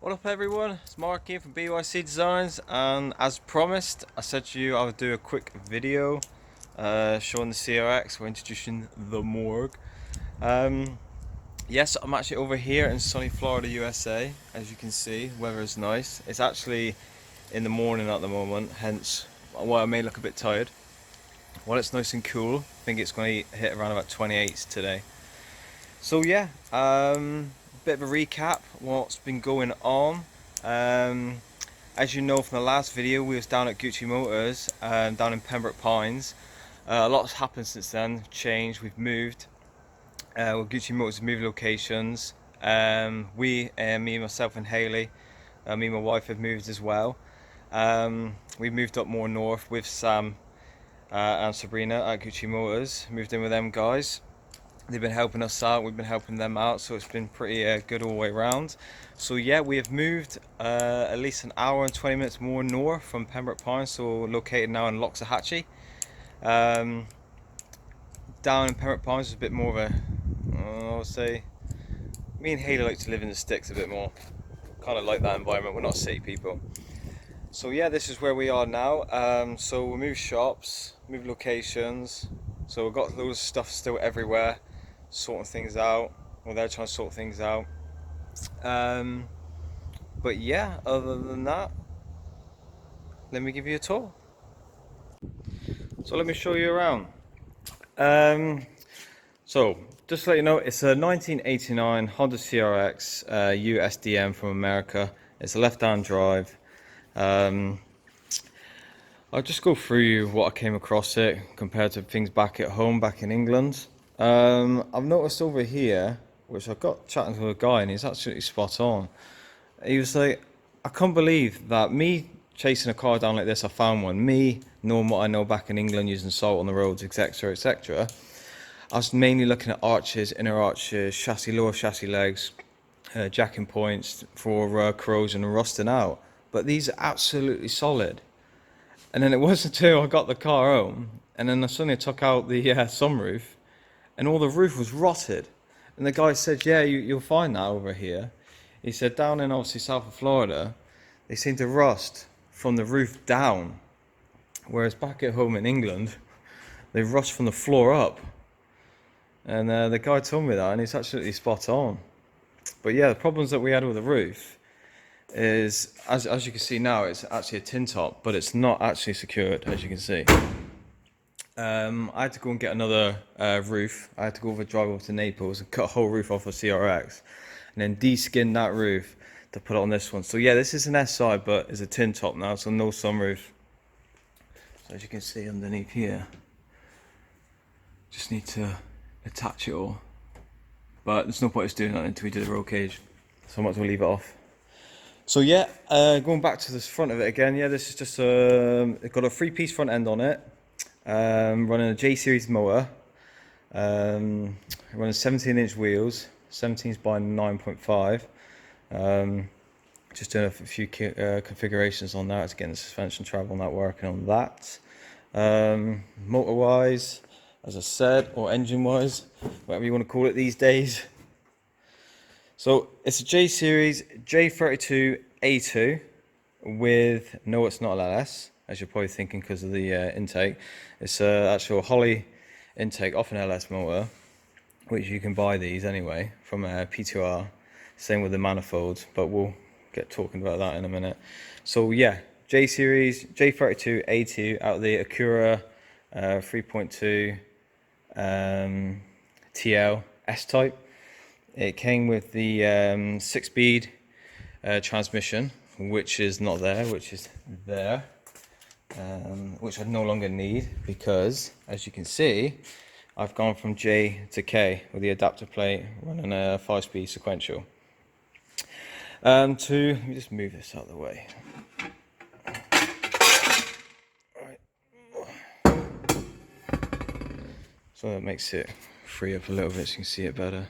What up everyone, it's Mark here from BYC Designs, and as promised I said to you I would do a quick video showing the CRX. We're introducing the Morgue. Yes, I'm actually over here in sunny Florida, USA. As you can see, the weather is nice. It's actually in the morning at the moment, hence why I may look a bit tired. While it's nice and cool, I think it's going to hit around about 28 today. So yeah, bit of a recap what's been going on. As you know from the last video, we was down at Gooichi Motors, down in Pembroke Pines. A lot's happened since then, changed, we've moved. Gooichi Motors moved locations. Me, myself and Haley, me and my wife have moved as well. We moved up more north with Sam and Sabrina at Gooichi Motors, moved in with them guys. They've been helping us out, we've been helping them out, so it's been pretty good all the way around. So yeah, we have moved at least an hour and 20 minutes more north from Pembroke Pines, so located now in Loxahatchee. Down in Pembroke Pines is a bit more of a, I would say, me and Haley like to live in the sticks a bit more. Kind of like that environment, we're not city people. So yeah, this is where we are now. So we moved shops, moved locations, so we've got loads of stuff still everywhere, sorting things out. Well, they're trying to sort things out. But yeah, other than that, let me give you a tour. So let me show you around. So just to let you know, it's a 1989 Honda CRX USDM from America. It's a left-hand drive. I'll just go through what I came across it compared to things back at home, back in England. I've noticed over here, which I got chatting to a guy and he's absolutely spot on. He was like, I can't believe that me chasing a car down like this, I found one. Me knowing what I know back in England, using salt on the roads, etc, etc. I was mainly looking at arches, inner arches, chassis, lower chassis legs, jacking points for corrosion and rusting out. But these are absolutely solid. And then it wasn't until I got the car home, and then I suddenly took out the sunroof, and all the roof was rotted. And the guy said, yeah, you'll find that over here. He said down in obviously south of Florida, they seem to rust from the roof down, whereas back at home in England, they rust from the floor up. And the guy told me that, and he's absolutely spot on. But yeah, the problems that we had with the roof is, as you can see now, it's actually a tin top, but it's not actually secured, as you can see. I had to go and get another roof. I had to go drive over to Naples and cut a whole roof off a CRX, and then de-skin that roof to put it on this one. So yeah, this is an SI, but it's a tin top now, so no sunroof. So as you can see underneath here, just need to attach it all. But there's no point us doing that until we do the roll cage, so I might as well leave it off. So yeah, going back to this front of it again, yeah, this is just it's got a 3-piece front end on it, running a J series motor, running 17-inch wheels, 17s by 9.5. Just doing a few configurations on that, getting the suspension travel and that, working on that. Motor wise, as I said, or engine wise, whatever you want to call it these days. So it's a J series J32 A2 with, no, it's not an LS, as you're probably thinking because of the intake. It's an actual Holly intake off an LS motor, which you can buy these anyway from P2R. Same with the manifolds, but we'll get talking about that in a minute. So yeah, J series J32 A2 out of the Acura 3.2 TL S-Type. It came with the 6-speed transmission, which is not there, which is there, which I no longer need because, as you can see, I've gone from J to K with the adapter plate running a 5-speed sequential. Let me just move this out of the way. Right. So that makes it free up a little bit so you can see it better.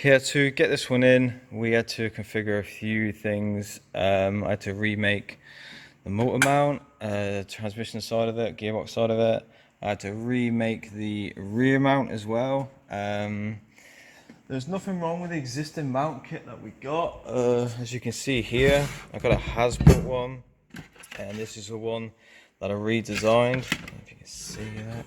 Yeah, to get this one in, we had to configure a few things. I had to remake the motor mount, transmission side of it, gearbox side of it. I had to remake the rear mount as well. There's nothing wrong with the existing mount kit that we got. As you can see here, I got a Hasbro one, and this is the one that I redesigned. If you can see that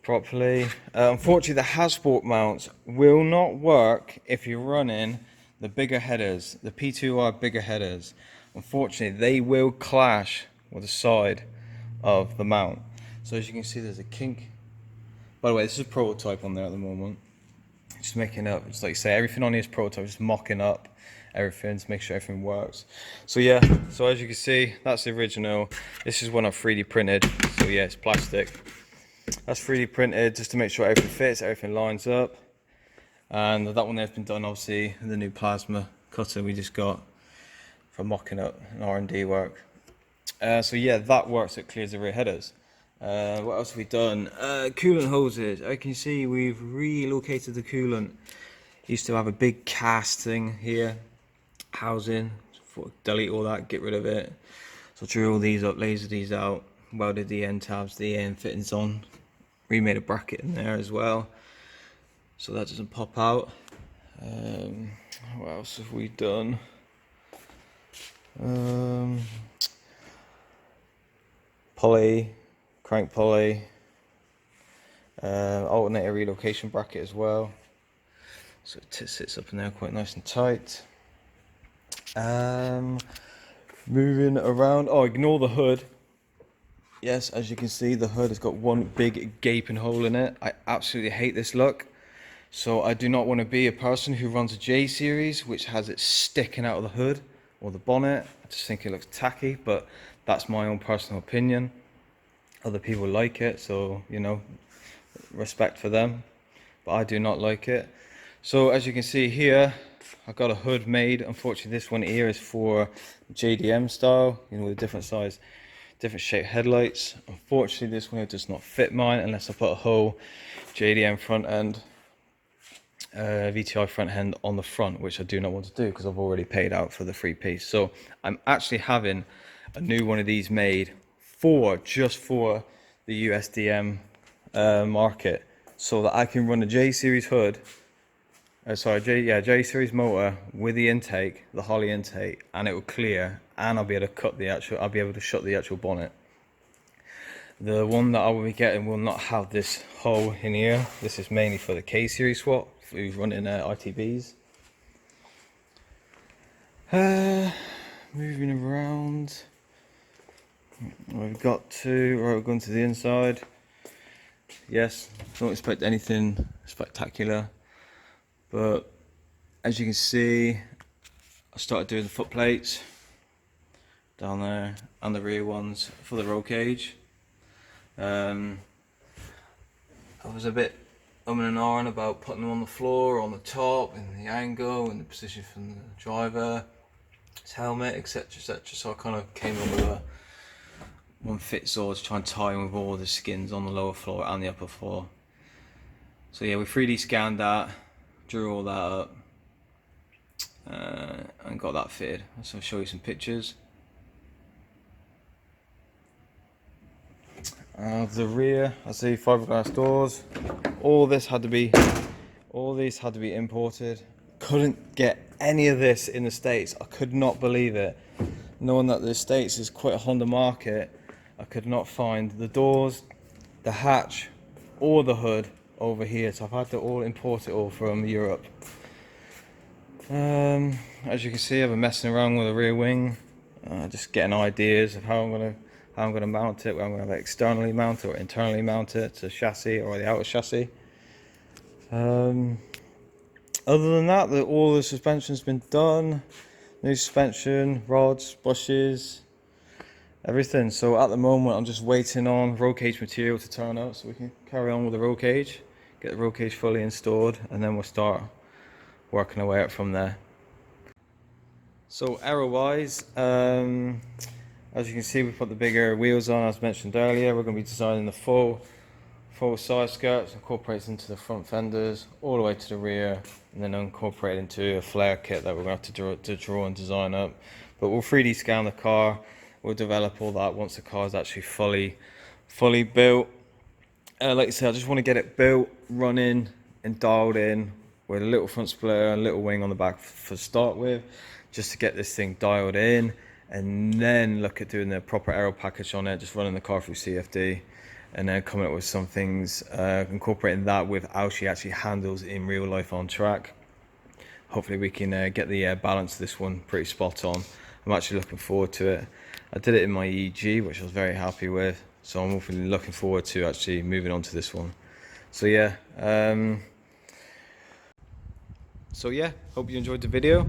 properly. Unfortunately, the Hasbro mounts will not work if you're running the bigger headers, the P2R bigger headers. Unfortunately, they will clash with the side of the mount. So as you can see, there's a kink. By the way, this is a prototype on there at the moment. Just making up, just like say, everything on here is prototype, just mocking up everything to make sure everything works. So yeah, so as you can see, that's the original. This is one I've 3D printed. So yeah, it's plastic. That's 3D printed just to make sure everything fits, everything lines up. And that one there's been done obviously, the new plasma cutter we just got for mocking up and R&D work. So yeah, that works, it clears the rear headers. What else have we done? Coolant hoses. As you can see, we've relocated the coolant. Used to have a big cast thing here, housing. Delete all that, get rid of it. So drew all these up, lasered these out, welded the end tabs, the end fittings on. Remade a bracket in there as well, so that doesn't pop out. What else have we done? Pulley, crank pulley, alternator relocation bracket as well, so it sits up in there quite nice and tight. Moving around, oh, ignore the hood. Yes, as you can see, the hood has got one big gaping hole in it. I absolutely hate this look. So I do not want to be a person who runs a J series which has it sticking out of the hood or the bonnet. I just think it looks tacky, but that's my own personal opinion. Other people like it, so you know, respect for them, but I do not like it. So as you can see here, I've got a hood made. Unfortunately, this one here is for JDM style, you know, with different size, different shape headlights. Unfortunately, this one does not fit mine unless I put a whole JDM front end, VTI front end on the front, which I do not want to do because I've already paid out for the 3-piece. So I'm actually having a new one of these made just for the USDM market, so that I can run a J series hood, J series motor with the intake, the Holly intake, and it will clear, and I'll be able to shut the actual bonnet. The one that I will be getting will not have this hole in here. This is mainly for the K series swap who's running ITBs. Moving around, we've got to, right, we're going to the inside. Yes, don't expect anything spectacular, but as you can see, I started doing the foot plates down there and the rear ones for the roll cage. I was a bit umming and ahhing about putting them on the floor, on the top, in the angle, in the position from the driver, his helmet, etc, etc. So I kind of came up with a one fits all to try and tie in with all the skins on the lower floor and the upper floor. So yeah, we 3D scanned that, drew all that up, and got that fitted. So I'll show you some pictures. The rear, I see fiberglass doors. All these had to be imported. Couldn't get any of this in the States. I could not believe it. Knowing that the States is quite a Honda market, I could not find the doors, the hatch, or the hood over here. So I've had to import it all from Europe. As you can see, I've been messing around with the rear wing, just getting ideas of how I'm gonna mount it, whether I'm gonna have it externally mounted or internally mount it to chassis or the outer chassis. Other than that, all the suspension's been done. New suspension, rods, bushes, everything. So at the moment, I'm just waiting on roll cage material to turn up so we can carry on with the roll cage, get the roll cage fully installed, and then we'll start working our way up from there. So aero-wise, as you can see, we put the bigger wheels on, as mentioned earlier. We're going to be designing the full side skirts, incorporates into the front fenders, all the way to the rear, and then incorporate into a flare kit that we're going to have to draw and design up. But we'll 3D scan the car. We'll develop all that once the car is actually fully built. Like I said, I just want to get it built, running, and dialed in with a little front splitter and a little wing on the back for start with, just to get this thing dialed in, and then look at doing the proper aero package on it, just running the car through CFD, and then coming up with some things, incorporating that with how she actually handles in real life on track. Hopefully we can get the balance of this one pretty spot on. I'm actually looking forward to it. I did it in my EG, which I was very happy with, so I'm hopefully looking forward to actually moving on to this one. So yeah, hope you enjoyed the video.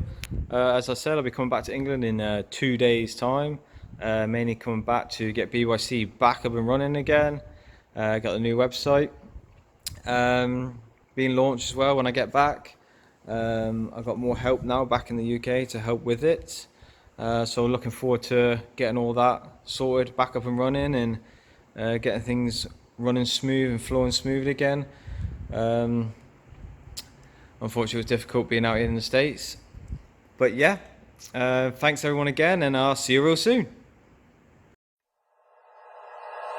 As I said, I'll be coming back to England in 2 days time, mainly coming back to get BYC back up and running again. Got the new website being launched as well when I get back. I've got more help now back in the UK to help with it, so looking forward to getting all that sorted, back up and running, and getting things running smooth and flowing smoothly again. Unfortunately, it was difficult being out here in the States, but yeah, thanks everyone again, and I'll see you real soon.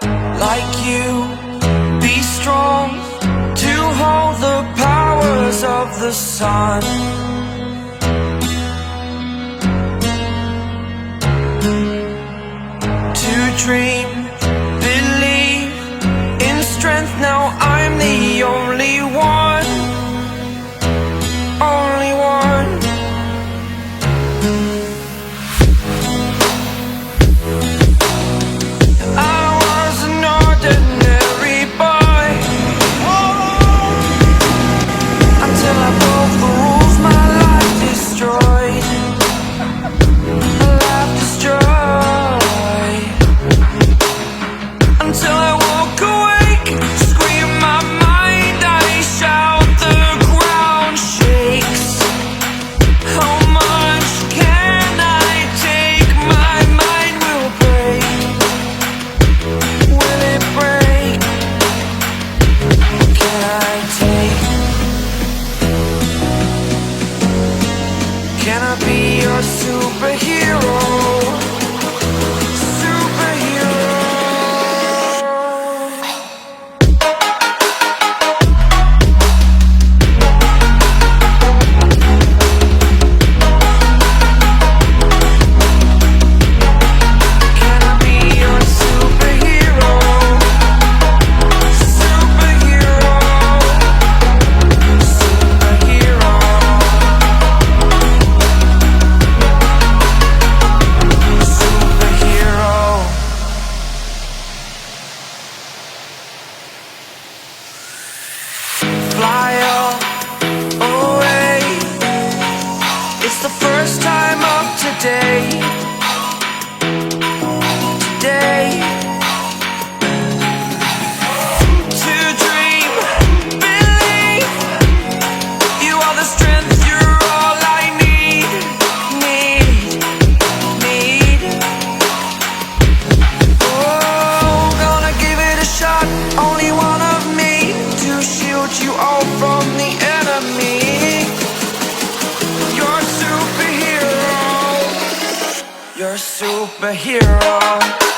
Like you, be strong to hold the powers of the sun. To dream, believe in strength. Now I'm the only one, only one. I was an ordinary boy until I broke the rules. My life destroyed, my life destroyed. Until I woke awake, scream my mind, I shout, the ground shakes. How much can I take? My mind will break. Will it break? Can I take? Can I be your superhero? Superhero. Can I be your superhero? Superhero. Superhero. Superhero. Fly away. It's the first time of today. Today. To dream, believe. You are the strength, you're all I need. Need. Oh, gonna give it a shot. Only one of me to shield you all from the enemy. You're a superhero. You're a superhero.